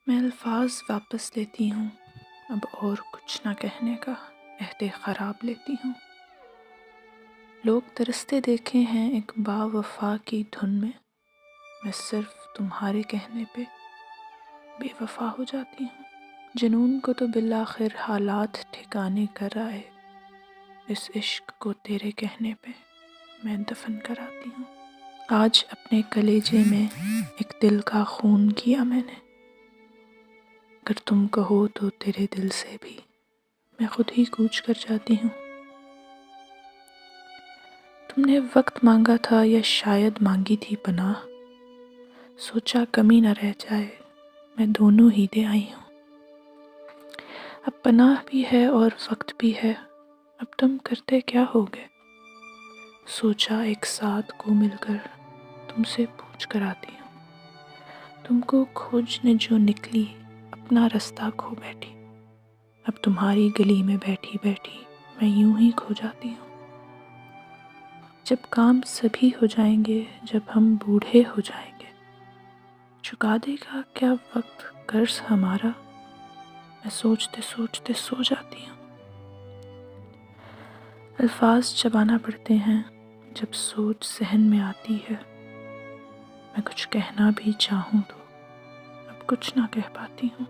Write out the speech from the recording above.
میں الفاظ واپس لیتی ہوں، اب اور کچھ نہ کہنے کا عہد خراب لیتی ہوں۔ لوگ ترستے دیکھے ہیں ایک با وفا کی دھن میں صرف تمہارے کہنے پہ بے وفا ہو جاتی ہوں۔ جنون کو تو بالآخر حالات ٹھکانے کر آئے، اس عشق کو تیرے کہنے پہ میں دفن کراتی ہوں۔ آج اپنے کلیجے میں ایک دل کا خون کیا میں نے، اگر تم کہو تو تیرے دل سے بھی میں خود ہی کوچ کر جاتی ہوں۔ تم نے وقت مانگا تھا یا شاید مانگی تھی پناہ، سوچا کمی نہ رہ جائے، میں دونوں ہی دے آئی ہوں۔ اب پناہ بھی ہے اور وقت بھی ہے، اب تم کرتے کیا ہوگے؟ سوچا ایک ساتھ کو مل کر تم سے پوچھ کر آتی ہوں۔ تم کو کھوجنے جو نکلی اپنا رستہ کھو بیٹھی، اب تمہاری گلی میں بیٹھی بیٹھی میں یوں ہی کھو جاتی ہوں۔ جب کام سبھی ہو جائیں گے، جب ہم بوڑھے ہو جائیں گے، چکا دے گا کیا وقت قرض ہمارا؟ میں سوچتے سوچتے سو جاتی ہوں۔ الفاظ چبانا پڑتے ہیں جب سوچ ذہن میں آتی ہے، میں کچھ کہنا بھی چاہوں تو اب کچھ نہ کہہ پاتی ہوں۔